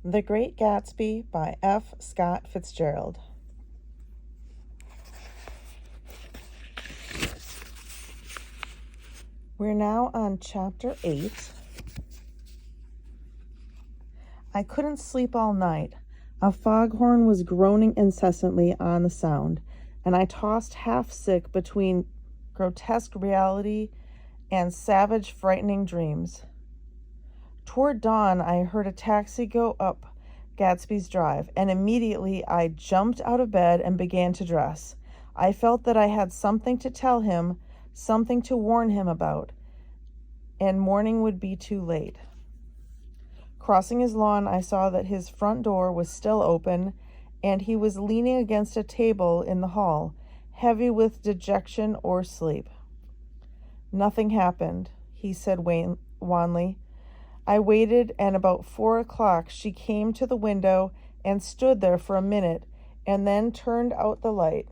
The Great Gatsby by F. Scott Fitzgerald. We're now on Chapter 8. I couldn't sleep all night. A foghorn was groaning incessantly on the sound, and I tossed half sick between grotesque reality and savage, frightening dreams. Toward dawn, I heard a taxi go up Gatsby's Drive, and immediately I jumped out of bed and began to dress. I felt that I had something to tell him, something to warn him about, and morning would be too late. Crossing his lawn, I saw that his front door was still open, and he was leaning against a table in the hall, heavy with dejection or sleep. "Nothing happened," he said wanly. I waited, and about 4 o'clock she came to the window and stood there for a minute, and then turned out the light.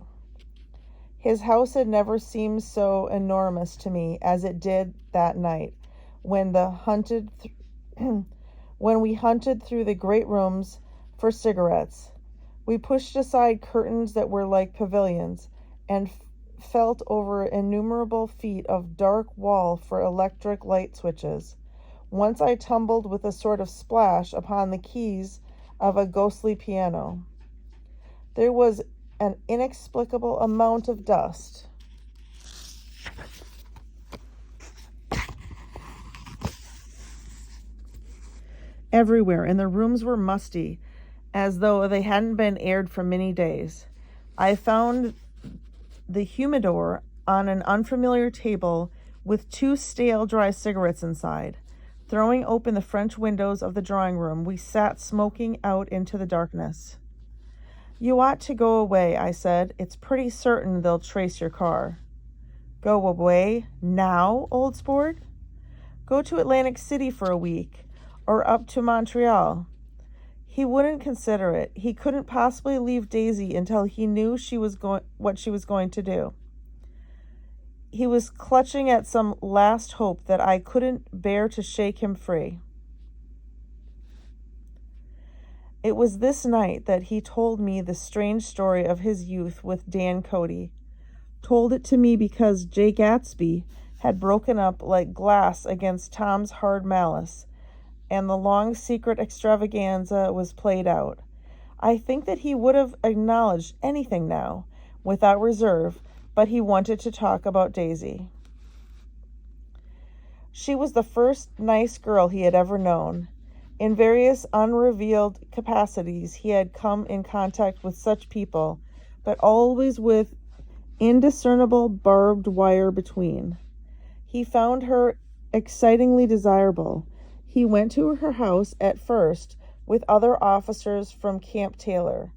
His house had never seemed so enormous to me as it did that night, when we hunted through the great rooms for cigarettes. We pushed aside curtains that were like pavilions, and felt over innumerable feet of dark wall for electric light switches. Once I tumbled with a sort of splash upon the keys of a ghostly piano. There was an inexplicable amount of dust. Everywhere, and the rooms were musty, as though they hadn't been aired for many days. I found the humidor on an unfamiliar table with 2 stale dry cigarettes inside. Throwing open the French windows of the drawing room, we sat smoking out into the darkness. "You ought to go away," I said. "It's pretty certain they'll trace your car." "Go away? Now, old sport?" "Go to Atlantic City for a week, or up to Montreal." He wouldn't consider it. He couldn't possibly leave Daisy until he knew what she was going to do. He was clutching at some last hope that I couldn't bear to shake him free. It was this night that he told me the strange story of his youth with Dan Cody. Told it to me because J. Gatsby had broken up like glass against Tom's hard malice, and the long secret extravaganza was played out. I think that he would have acknowledged anything now, without reserve, but he wanted to talk about Daisy. She was the first nice girl he had ever known. In various unrevealed capacities he had come in contact with such people, but always with indiscernible barbed wire between. He found her excitingly desirable. He went to her house at first with other officers from Camp Taylor,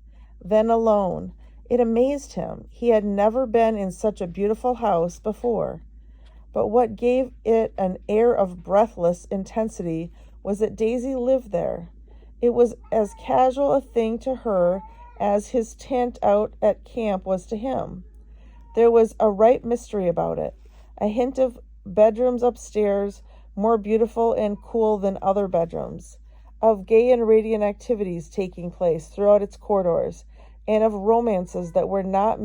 then alone. It amazed him. He had never been in such a beautiful house before. But what gave it an air of breathless intensity was that Daisy lived there. It was as casual a thing to her as his tent out at camp was to him. There was a ripe mystery about it, a hint of bedrooms upstairs, more beautiful and cool than other bedrooms, of gay and radiant activities taking place throughout its corridors, and of romances that were not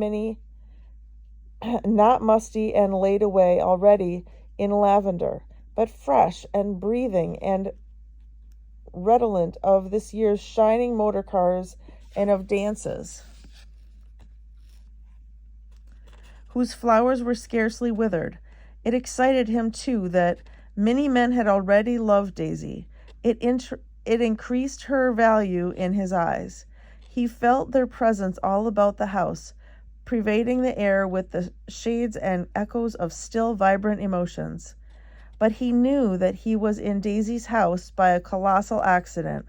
musty and laid away already in lavender, but fresh and breathing and redolent of this year's shining motor cars and of dances whose flowers were scarcely withered. It excited him, too, that many men had already loved Daisy. It increased her value in his eyes. He felt their presence all about the house, pervading the air with the shades and echoes of still vibrant emotions. But he knew that he was in Daisy's house by a colossal accident.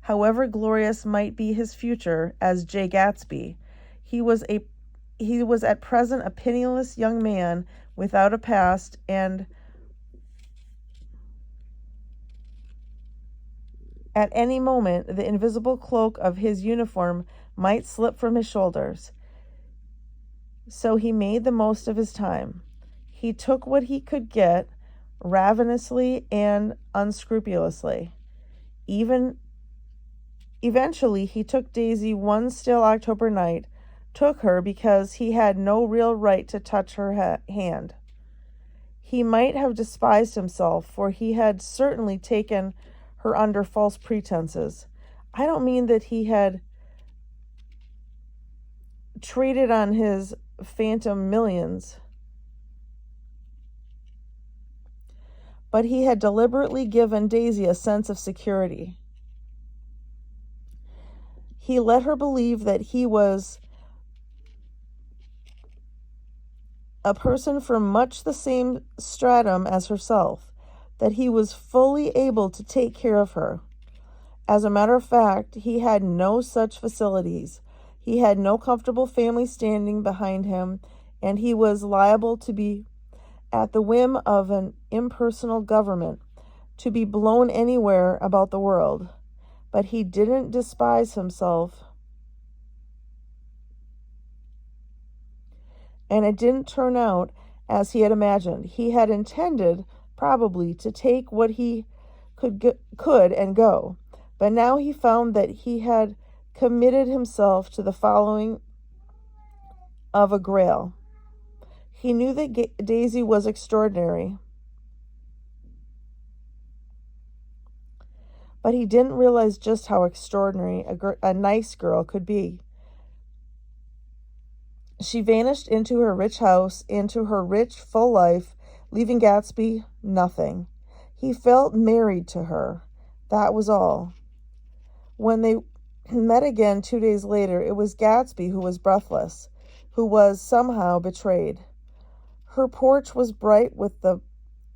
However glorious might be his future as J. Gatsby, he was at present a penniless young man without a past, and at any moment the invisible cloak of his uniform might slip from his shoulders. So he made the most of his time. He took what he could get, ravenously and unscrupulously. Even Eventually, he took Daisy one still October night, took her because he had no real right to touch her hand. He might have despised himself, for he had certainly taken her under false pretenses. I don't mean that he had traded on his phantom millions, but he had deliberately given Daisy a sense of security. He let her believe that he was a person from much the same stratum as herself, that he was fully able to take care of her. As a matter of fact, he had no such facilities. He had no comfortable family standing behind him, and he was liable to be at the whim of an impersonal government, to be blown anywhere about the world. But he didn't despise himself, and it didn't turn out as he had imagined. He had intended, probably, to take what he could and go. But now he found that he had committed himself to the following of a grail. He knew that Daisy was extraordinary, but he didn't realize just how extraordinary a nice girl could be. She vanished into her rich house, into her rich, full life, leaving Gatsby nothing. He felt married to her. That was all. When they met again 2 days later, it was Gatsby who was breathless, who was somehow betrayed. Her porch was bright with the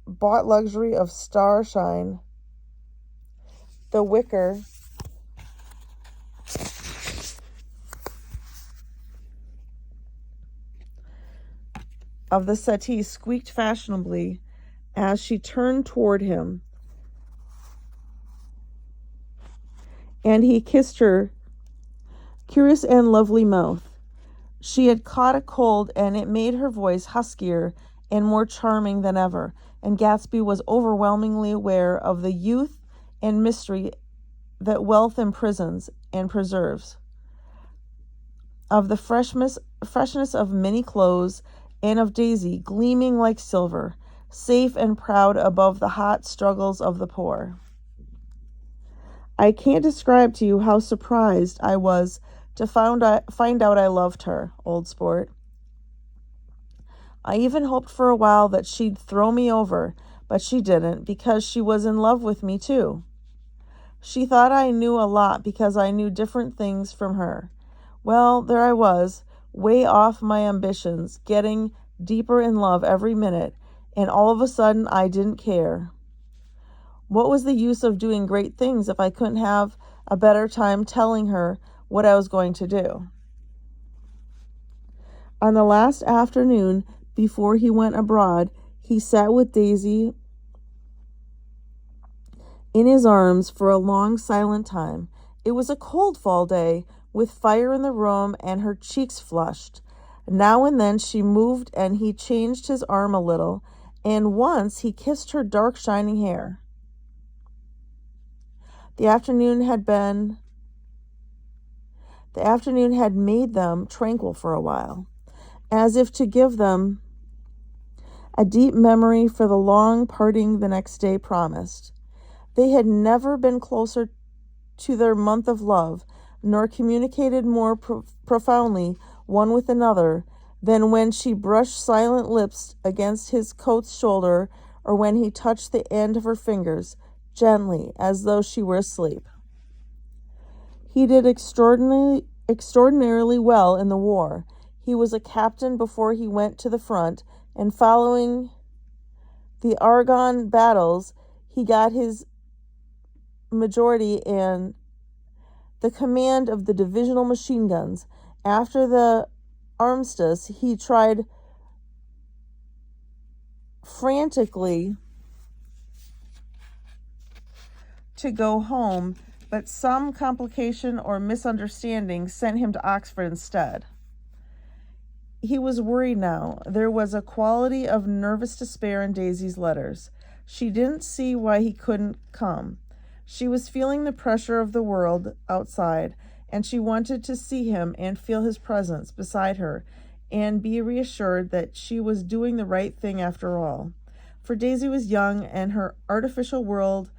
bought luxury of starshine. The wicker of the settee squeaked fashionably as she turned toward him, and he kissed her curious and lovely mouth. She had caught a cold, and it made her voice huskier and more charming than ever, and Gatsby was overwhelmingly aware of the youth and mystery that wealth imprisons and preserves, of the freshness of many clothes, and of Daisy gleaming like silver, safe and proud above the hot struggles of the poor. I can't describe to you how surprised I was to find out I loved her, old sport. I even hoped for a while that she'd throw me over, but she didn't, because she was in love with me too. She thought I knew a lot because I knew different things from her. Well, there I was, way off my ambitions, getting deeper in love every minute, and all of a sudden I didn't care. What was the use of doing great things if I couldn't have a better time telling her what I was going to do? On the last afternoon before he went abroad, he sat with Daisy in his arms for a long silent time. It was a cold fall day, with fire in the room and her cheeks flushed. Now and then she moved and he changed his arm a little, and once he kissed her dark shining hair. The afternoon had made them tranquil for a while, as if to give them a deep memory for the long parting the next day promised. They had never been closer to their month of love, nor communicated more profoundly one with another than when she brushed silent lips against his coat's shoulder, or when he touched the end of her fingers gently, as though she were asleep. He did extraordinarily well in the war. He was a captain before he went to the front, and following the Argonne battles, he got his majority and the command of the divisional machine guns. After the armistice, he tried frantically to go home, but some complication or misunderstanding sent him to Oxford instead. He was worried now. There was a quality of nervous despair in Daisy's letters. She didn't see why he couldn't come. She was feeling the pressure of the world outside, and she wanted to see him and feel his presence beside her and be reassured that she was doing the right thing after all. For Daisy was young, and her artificial world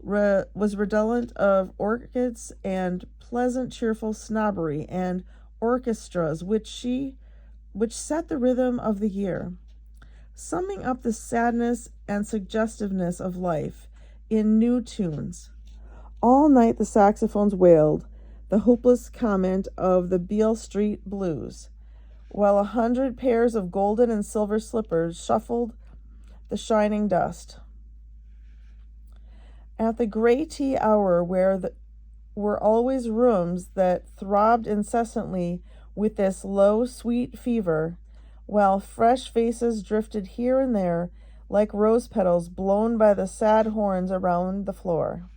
was redolent of orchids and pleasant, cheerful snobbery and orchestras, which set the rhythm of the year, summing up the sadness and suggestiveness of life in new tunes. All night the saxophones wailed the hopeless comment of the Beale Street Blues, while 100 pairs of golden and silver slippers shuffled the shining dust. At the gray tea hour, were always rooms that throbbed incessantly with this low, sweet fever, while fresh faces drifted here and there like rose petals blown by the sad horns around the floor.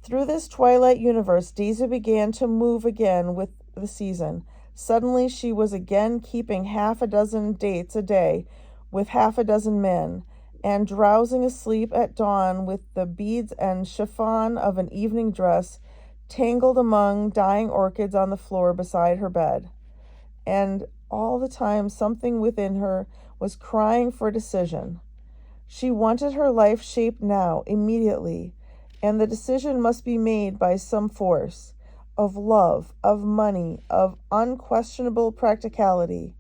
Through this twilight universe, Daisy began to move again with the season. Suddenly she was again keeping half a dozen dates a day with half a dozen men, and drowsing asleep at dawn with the beads and chiffon of an evening dress tangled among dying orchids on the floor beside her bed. And all the time something within her was crying for decision. She wanted her life shaped now, immediately, and the decision must be made by some force of love, of money, of unquestionable practicality.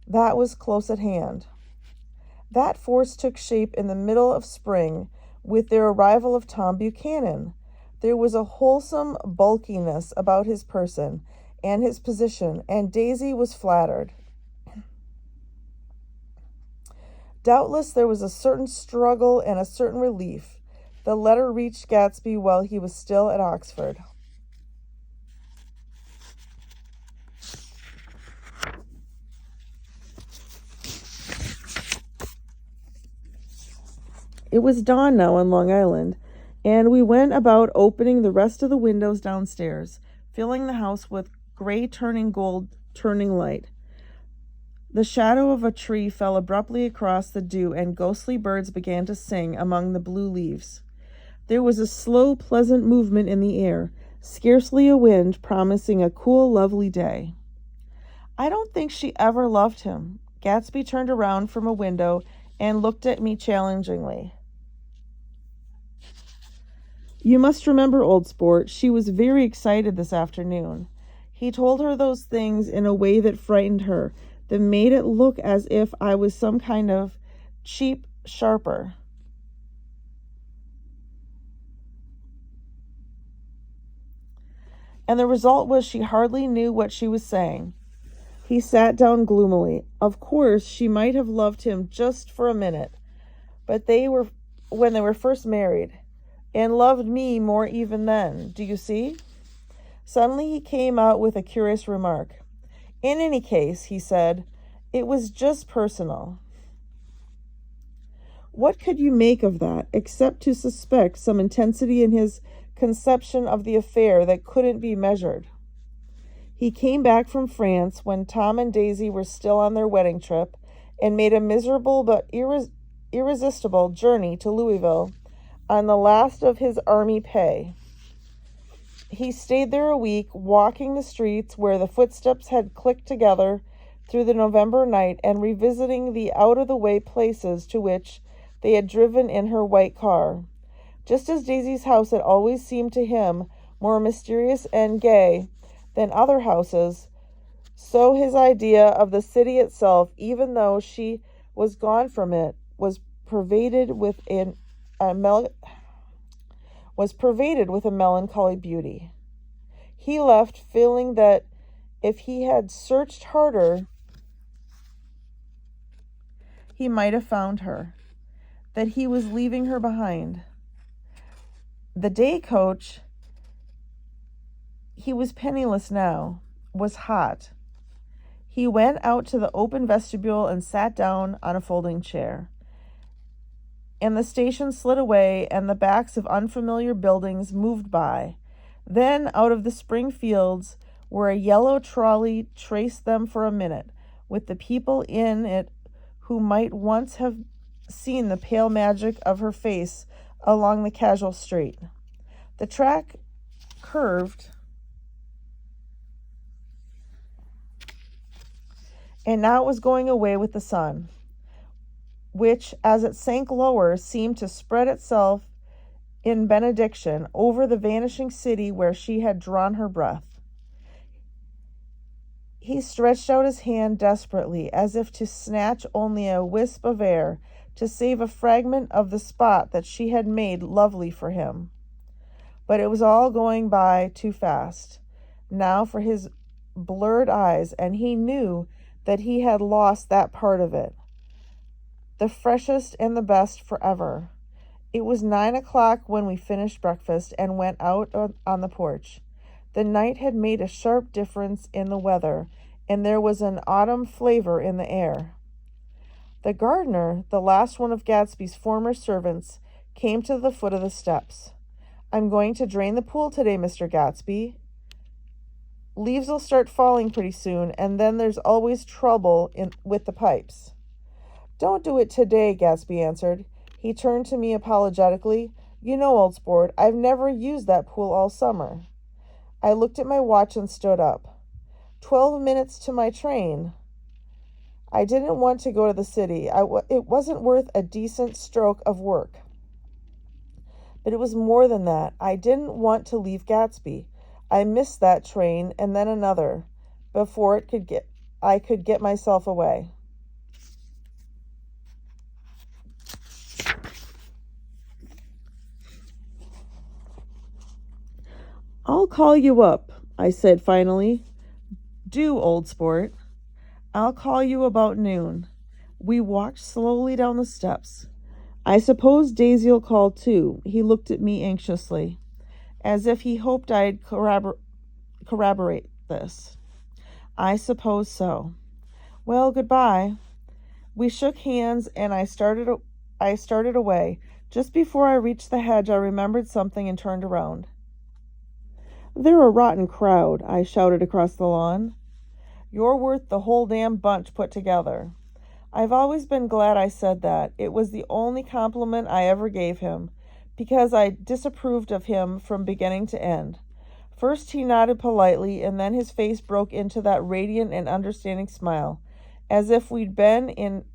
That was close at hand. That force took shape in the middle of spring with their arrival of Tom Buchanan. There was a wholesome bulkiness about his person and his position, and Daisy was flattered. Doubtless there was a certain struggle and a certain relief. The letter reached Gatsby while he was still at Oxford. It was dawn now on Long Island, and we went about opening the rest of the windows downstairs, filling the house with gray gold turning light. The shadow of a tree fell abruptly across the dew, and ghostly birds began to sing among the blue leaves. There was a slow, pleasant movement in the air, scarcely a wind, promising a cool, lovely day. I don't think she ever loved him. Gatsby turned around from a window and looked at me challengingly. You must remember, old sport, she was very excited this afternoon. He told her those things in a way that frightened her, that made it look as if I was some kind of cheap sharper. And the result was she hardly knew what she was saying. He sat down gloomily. Of course, she might have loved him just for a minute, but when they were first married, and loved me more even then. Do you see? Suddenly he came out with a curious remark. In any case, he said, it was just personal. What could you make of that, except to suspect some intensity in his conception of the affair that couldn't be measured? He came back from France when Tom and Daisy were still on their wedding trip, and made a miserable but irresistible journey to Louisville on the last of his army pay. He stayed there a week, walking the streets where the footsteps had clicked together through the November night, and revisiting the out-of-the-way places to which they had driven in her white car. Just as Daisy's house had always seemed to him more mysterious and gay than other houses, so his idea of the city itself, even though she was gone from it, was pervaded with a melancholy beauty. He left feeling that if he had searched harder, he might have found her, that he was leaving her behind. The day coach, he was penniless now, was hot. He went out to the open vestibule and sat down on a folding chair. And the station slid away, and the backs of unfamiliar buildings moved by. Then, out of the spring fields, where a yellow trolley traced them for a minute, with the people in it who might once have seen the pale magic of her face along the casual street. The track curved, and now it was going away with the sun, which, as it sank lower, seemed to spread itself in benediction over the vanishing city where she had drawn her breath. He stretched out his hand desperately, as if to snatch only a wisp of air, to save a fragment of the spot that she had made lovely for him. But it was all going by too fast now for his blurred eyes, and he knew that he had lost that part of it, the freshest and the best forever. It was 9 o'clock when we finished breakfast and went out on the porch. The night had made a sharp difference in the weather, and there was an autumn flavor in the air. The gardener, the last one of Gatsby's former servants, came to the foot of the steps. "I'm going to drain the pool today, Mr. Gatsby. Leaves will start falling pretty soon, and then there's always trouble with the pipes." "Don't do it today," Gatsby answered. He turned to me apologetically. "You know, old sport, I've never used that pool all summer." I looked at my watch and stood up. 12 minutes to my train. I didn't want to go to the city. It wasn't worth a decent stroke of work. But it was more than that. I didn't want to leave Gatsby. I missed that train and then another before I could get myself away. "I'll call you up," I said finally. "Do, old sport. I'll call you about noon." We walked slowly down the steps. "I suppose Daisy'll call too." He looked at me anxiously, as if he hoped I'd corroborate this. "I suppose so." "Well, goodbye." We shook hands, and I started away. Just before I reached the hedge, I remembered something and turned around. "They're a rotten crowd," I shouted across the lawn. "You're worth the whole damn bunch put together." I've always been glad I said that. It was the only compliment I ever gave him, because I disapproved of him from beginning to end. First he nodded politely, and then his face broke into that radiant and understanding smile, as if we'd been in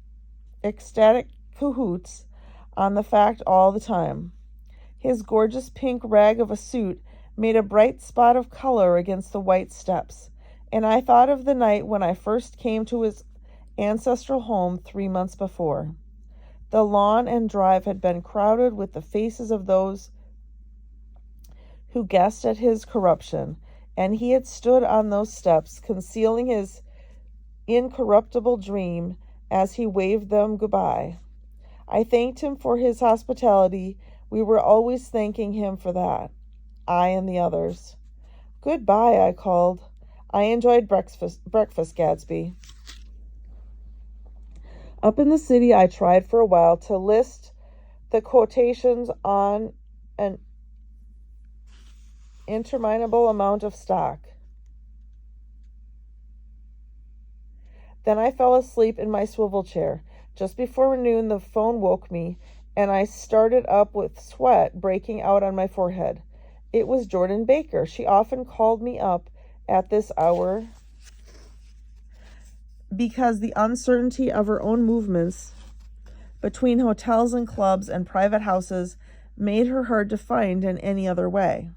ecstatic cahoots on the fact all the time. His gorgeous pink rag of a suit made a bright spot of color against the white steps, and I thought of the night when I first came to his ancestral home 3 months before. The lawn and drive had been crowded with the faces of those who guessed at his corruption, and he had stood on those steps, concealing his incorruptible dream as he waved them goodbye. I thanked him for his hospitality. We were always thanking him for that, I and the others. "Goodbye," I called. "I enjoyed breakfast, Gatsby." Up in the city, I tried for a while to list the quotations on an interminable amount of stock. Then I fell asleep in my swivel chair. Just before noon, the phone woke me, and I started up with sweat breaking out on my forehead. It was Jordan Baker. She often called me up at this hour because the uncertainty of her own movements between hotels and clubs and private houses made her hard to find in any other way.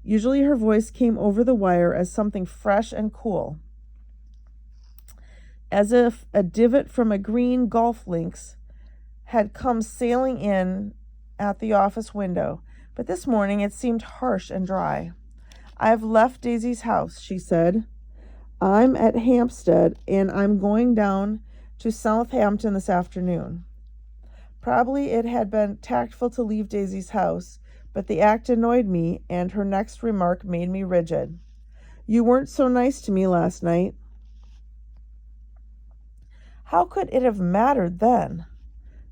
Usually her voice came over the wire as something fresh and cool, as if a divot from a green golf links had come sailing in at the office window. But this morning it seemed harsh and dry. "I've left Daisy's house," she said. "I'm at Hampstead, and I'm going down to Southampton this afternoon." Probably it had been tactful to leave Daisy's house, but the act annoyed me, and her next remark made me rigid. "You weren't so nice to me last night." How could it have mattered then?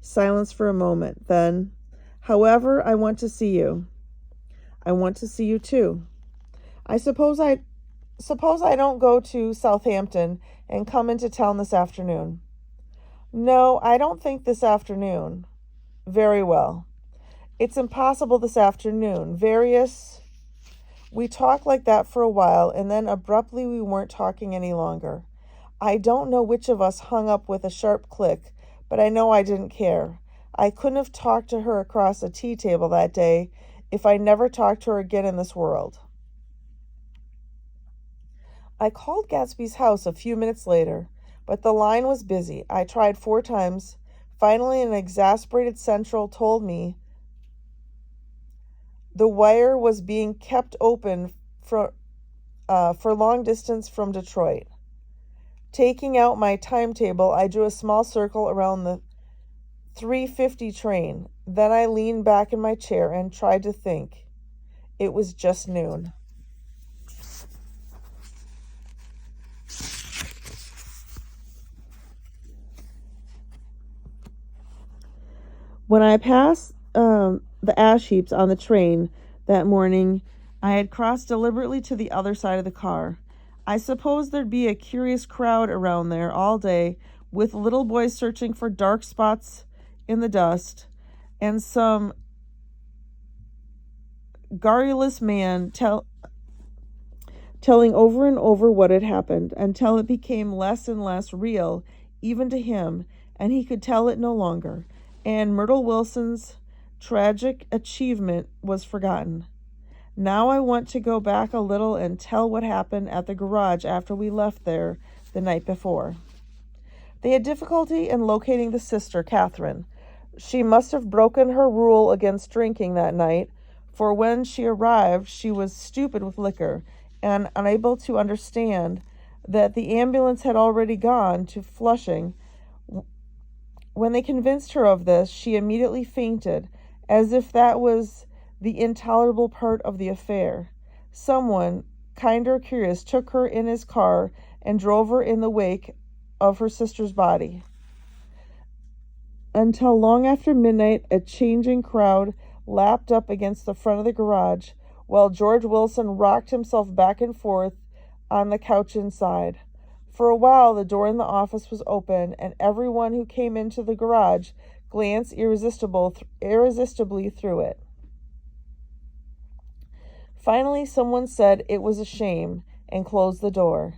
Silence for a moment. Then, "However, I want to see you." "I want to see you too." I suppose I don't go to Southampton and come into town this afternoon." No, I don't think this afternoon. Very well. It's impossible this afternoon. We talked like that for a while, and then abruptly we weren't talking any longer. I don't know which of us hung up with a sharp click, but I know I didn't care. I couldn't have talked to her across a tea table that day if I never talked to her again in this world. I called Gatsby's house a few minutes later, but the line was busy. I tried 4 times. Finally, an exasperated central told me the wire was being kept open for long distance from Detroit. Taking out my timetable, I drew a small circle around the 3:50 train. Then I leaned back in my chair and tried to think. It was just noon. When I passed the ash heaps on the train that morning, I had crossed deliberately to the other side of the car. I suppose there'd be a curious crowd around there all day, with little boys searching for dark spots in the dust, and some garrulous man telling over and over what had happened, until it became less and less real, even to him, and he could tell it no longer, and Myrtle Wilson's tragic achievement was forgotten. Now I want to go back a little and tell what happened at the garage after we left there the night before. They had difficulty in locating the sister, Catherine. She must have broken her rule against drinking that night, for when she arrived she was stupid with liquor and unable to understand that the ambulance had already gone to Flushing. When they convinced her of this, she immediately fainted, as if that was the intolerable part of the affair. Someone, kind or curious, took her in his car and drove her in the wake of her sister's body. Until long after midnight, a changing crowd lapped up against the front of the garage, while George Wilson rocked himself back and forth on the couch inside. For a while, the door in the office was open, and everyone who came into the garage glanced irresistibly through it. Finally, someone said it was a shame and closed the door.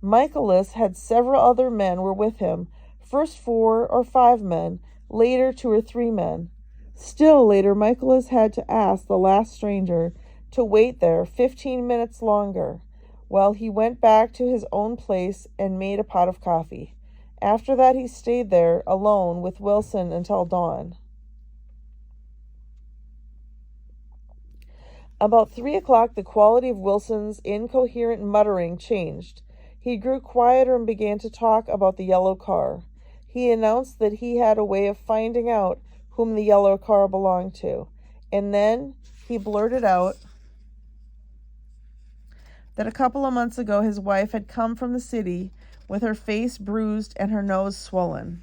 Michaelis had several other men were with him, first 4 or 5 men, later 2 or 3 men. Still later, Michaelis had to ask the last stranger to wait there 15 minutes longer, while he went back to his own place and made a pot of coffee. After that, he stayed there alone with Wilson until dawn. About 3 o'clock, the quality of Wilson's incoherent muttering changed. He grew quieter and began to talk about the yellow car. He announced that he had a way of finding out whom the yellow car belonged to. And then he blurted out that a couple of months ago his wife had come from the city with her face bruised and her nose swollen.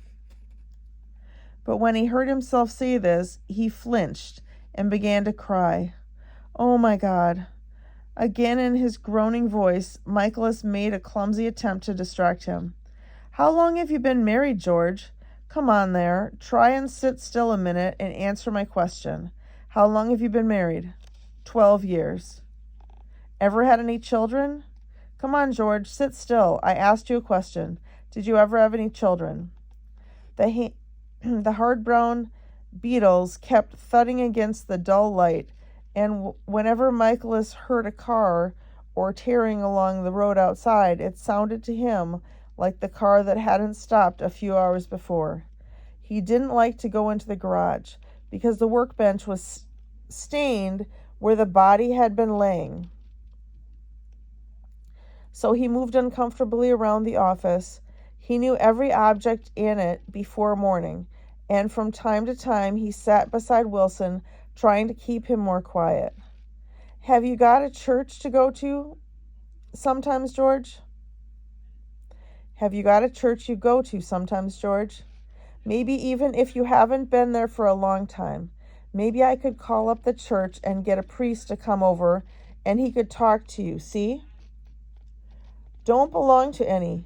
But when he heard himself say this, he flinched and began to cry. Oh, my God. Again, in his groaning voice, Michaelis made a clumsy attempt to distract him. How long have you been married, George? Come on there. Try and sit still a minute and answer my question. How long have you been married? 12 years. Ever had any children? Come on, George, sit still. I asked you a question. Did you ever have any children? The hard brown beetles kept thudding against the dull light, and whenever Michaelis heard a car or tearing along the road outside, it sounded to him like the car that hadn't stopped a few hours before. He didn't like to go into the garage because the workbench was stained where the body had been laying. So he moved uncomfortably around the office. He knew every object in it before morning, and from time to time he sat beside Wilson, trying to keep him more quiet. Have you got a church to go to sometimes, George? Have you got a church you go to sometimes, George? Maybe even if you haven't been there for a long time. Maybe I could call up the church and get a priest to come over, and he could talk to you, see? Don't belong to any.